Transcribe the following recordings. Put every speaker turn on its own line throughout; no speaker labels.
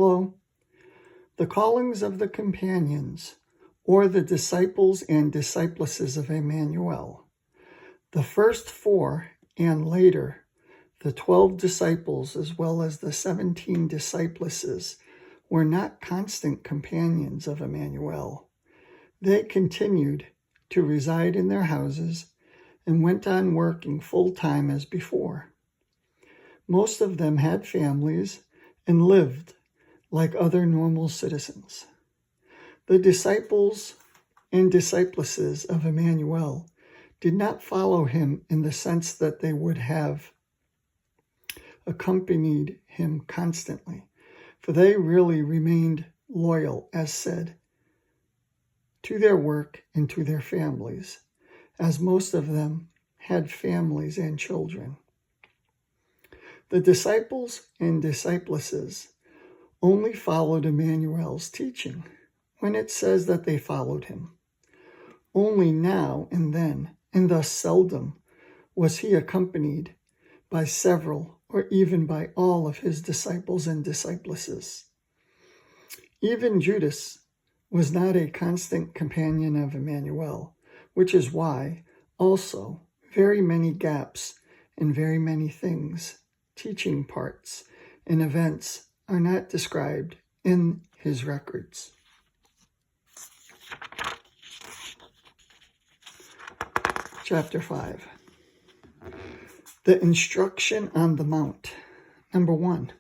Lo, the callings of the companions, or the disciples and discipluses of Emmanuel. The first 4 and later, the 12 disciples as well as the 17 discipluses were not constant companions of Emmanuel. They continued to reside in their houses and went on working full-time as before. Most of them had families and lived like other normal citizens. The disciples and discipluses of Emmanuel did not follow him in the sense that they would have accompanied him constantly, for they really remained loyal, as said, to their work and to their families, as most of them had families and children. The disciples and discipluses only followed Emmanuel's teaching when it says that they followed him. Only now and then, and thus seldom, was he accompanied by several or even by all of his disciples and discipluses. Even Judas was not a constant companion of Emmanuel, which is why also very many gaps and very many things, teaching parts and events are not described in his records. Chapter 5. The instruction on the mount. Number 1.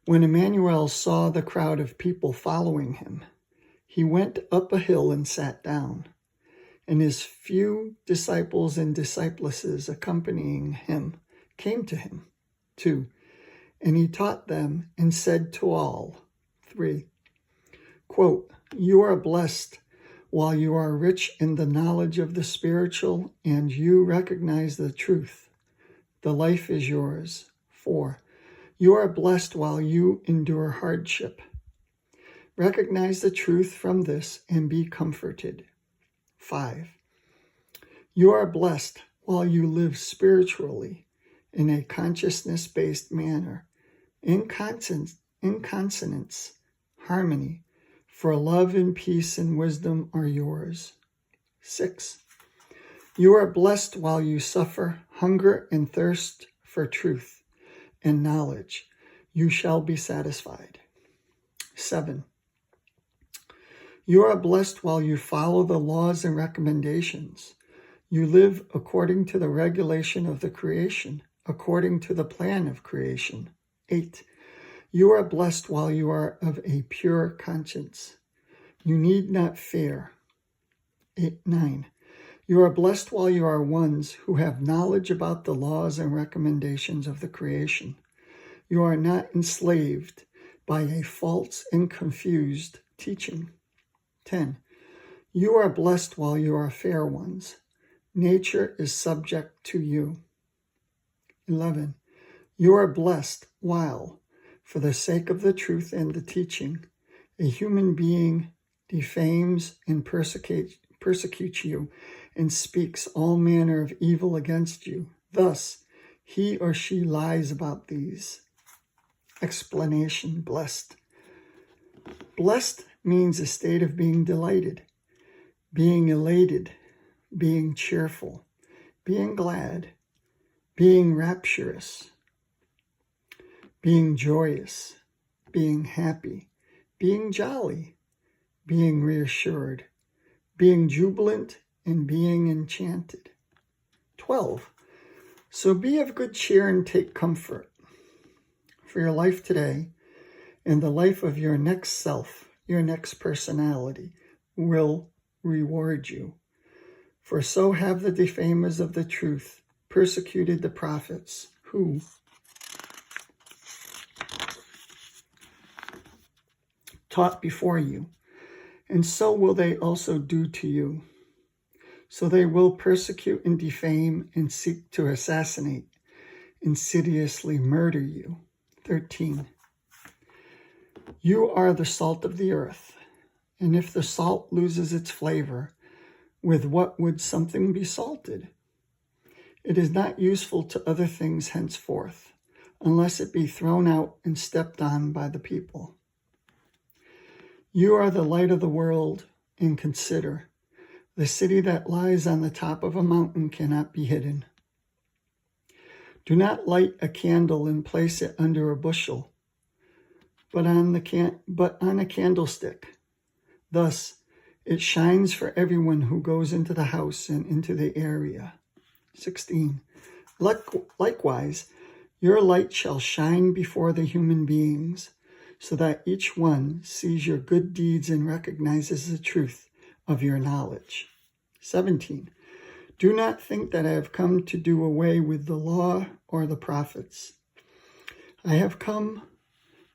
When Emmanuel saw the crowd of people following him, he went up a hill and sat down, and his few disciples and discipluses accompanying him came to him. 2. And he taught them and said to all. 3. Quote, you are blessed while you are rich in the knowledge of the spiritual and you recognize the truth. The life is yours. 4. You are blessed while you endure hardship. Recognize the truth from this and be comforted. 5. You are blessed while you live spiritually in a consciousness-based manner, in consonance, harmony, for love and peace and wisdom are yours. 6. You are blessed while you suffer hunger and thirst for truth and knowledge. You shall be satisfied. 7. You are blessed while you follow the laws and recommendations. You live according to the regulation of the creation, according to the plan of creation. 8. You are blessed while you are of a pure conscience. You need not fear. 9. You are blessed while you are ones who have knowledge about the laws and recommendations of the creation. You are not enslaved by a false and confused teaching. 10. You are blessed while you are fair ones. Nature is subject to you. 11. You are blessed while, for the sake of the truth and the teaching, a human being defames and persecutes you and speaks all manner of evil against you. Thus, he or she lies about these. Explanation, blessed. Blessed means a state of being delighted, being elated, being cheerful, being glad, being rapturous, being joyous, being happy, being jolly, being reassured, being jubilant, and being enchanted. 12. So be of good cheer and take comfort, for your life today and the life of your next self, your next personality, will reward you. For so have the defamers of the truth persecuted the prophets who taught before you, and so will they also do to you. So they will persecute and defame and seek to assassinate, insidiously murder you. 13. You are the salt of the earth, and if the salt loses its flavor, with what would something be salted? It is not useful to other things henceforth, unless it be thrown out and stepped on by the people. You are the light of the world, and consider, the city that lies on the top of a mountain cannot be hidden. Do not light a candle and place it under a bushel, but on a candlestick. Thus it shines for everyone who goes into the house and into the area. 16. Likewise, your light shall shine before the human beings, so that each one sees your good deeds and recognizes the truth of your knowledge. 17. Do not think that I have come to do away with the law or the prophets. I have come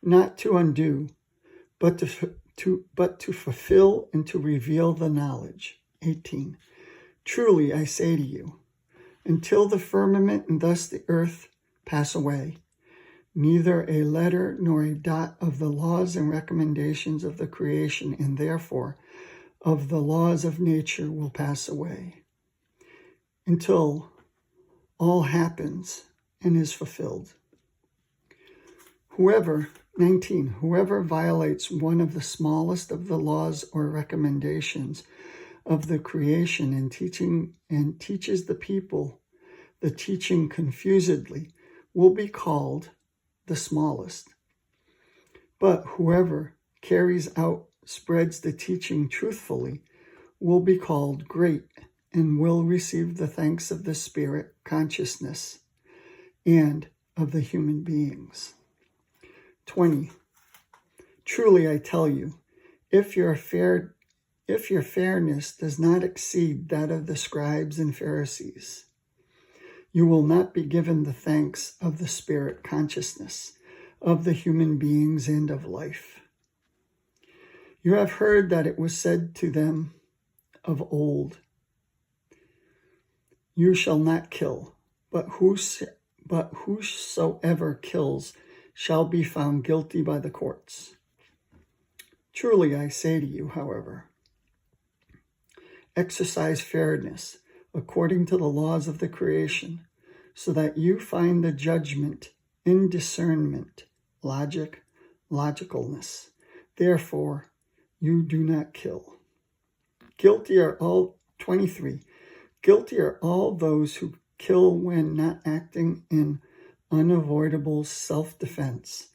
not to undo, but to fulfill and to reveal the knowledge. 18. Truly I say to you, until the firmament and thus the earth pass away, neither a letter nor a dot of the laws and recommendations of the creation, and therefore of the laws of nature, will pass away, until all happens and is fulfilled. Whoever violates one of the smallest of the laws or recommendations of the creation and teaches the people the teaching confusedly will be called the smallest. But whoever spreads the teaching truthfully will be called great and will receive the thanks of the spirit consciousness and of the human beings. 20. Truly I tell you, if your fairness does not exceed that of the scribes and Pharisees, you will not be given the thanks of the spirit consciousness of the human beings and of life. You have heard that it was said to them of old, you shall not kill, but whosoever kills shall be found guilty by the courts. Truly I say to you, however, exercise fairness according to the laws of the creation, so that you find the judgment in discernment, logicalness. Therefore, you do not kill. Guilty are all those who kill when not acting in unavoidable self-defense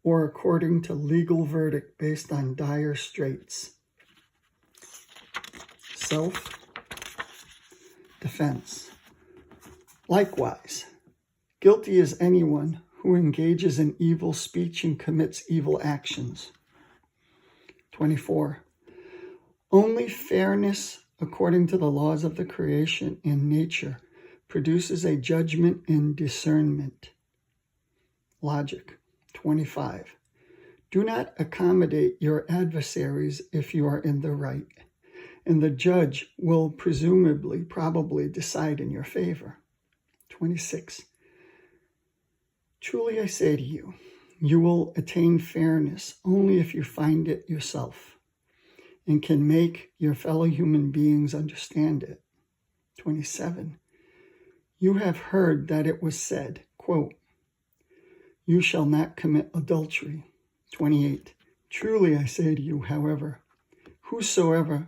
or according to legal verdict based on dire straits. Self-defense. Likewise, guilty is anyone who engages in evil speech and commits evil actions. 24. Only fairness according to the laws of the creation and nature produces a judgment and discernment. Logic. 25. Do not accommodate your adversaries if you are in the right, and the judge will probably decide in your favor. 26. Truly I say to you, you will attain fairness only if you find it yourself and can make your fellow human beings understand it. 27. You have heard that it was said, quote, you shall not commit adultery. 28. Truly I say to you, however, whosoever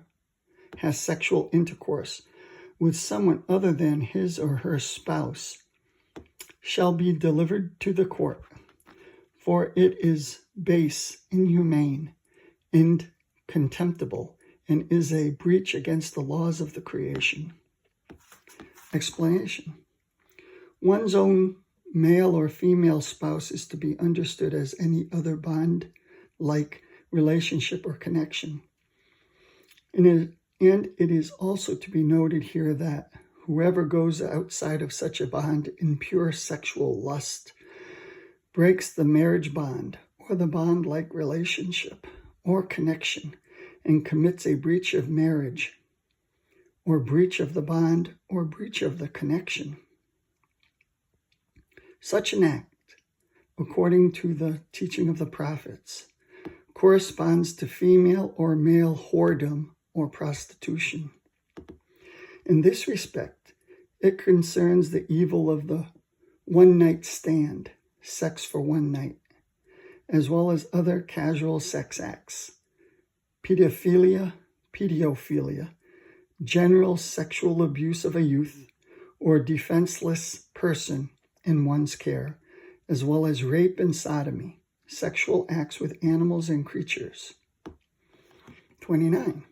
has sexual intercourse with someone other than his or her spouse shall be delivered to the court, for it is base, inhumane, and contemptible, and is a breach against the laws of the creation. Explanation. One's own male or female spouse is to be understood as any other bond-like relationship or connection. And it is also to be noted here that whoever goes outside of such a bond in pure sexual lust breaks the marriage bond or the bond-like relationship or connection and commits a breach of marriage or breach of the bond or breach of the connection. Such an act, according to the teaching of the prophets, corresponds to female or male whoredom or prostitution. In this respect, it concerns the evil of the one-night stand, sex for one night, as well as other casual sex acts, pedophilia, general sexual abuse of a youth or defenseless person in one's care, as well as rape and sodomy, sexual acts with animals and creatures. 29.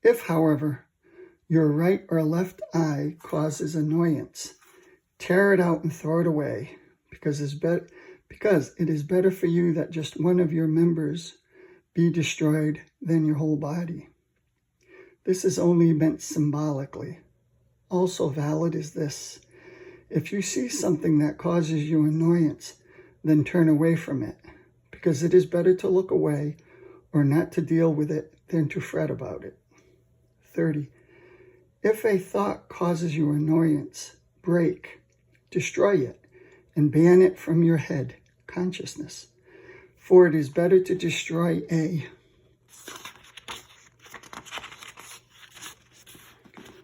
If, however, your right or left eye causes annoyance, tear it out and throw it away, because it is better for you that just one of your members be destroyed than your whole body. This is only meant symbolically. Also valid is this: if you see something that causes you annoyance, then turn away from it, because it is better to look away or not to deal with it than to fret about it. 30. If a thought causes you annoyance, destroy it, and ban it from your head, consciousness. For it is better to destroy a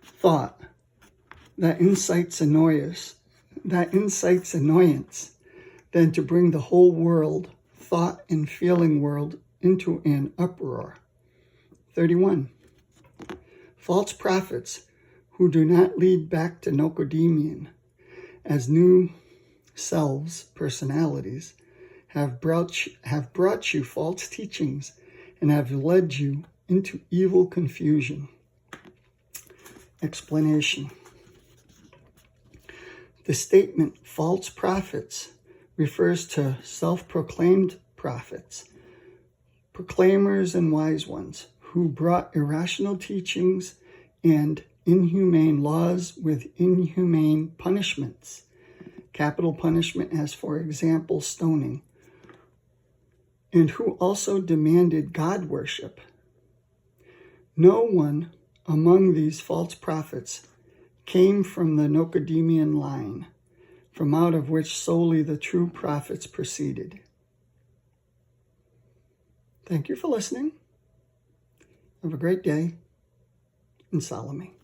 thought that incites annoyance than to bring the whole world, thought and feeling world, into an uproar. 31. False prophets who do not lead back to Nocodemian as new selves, personalities, have brought you false teachings and have led you into evil confusion. Explanation. The statement false prophets refers to self-proclaimed prophets, proclaimers and wise ones, who brought irrational teachings and inhumane laws with inhumane punishments. Capital punishment as, for example, stoning. And who also demanded God worship. No one among these false prophets came from the Nocodemian line, from out of which solely the true prophets proceeded. Thank you for listening. Have a great day, and Salome.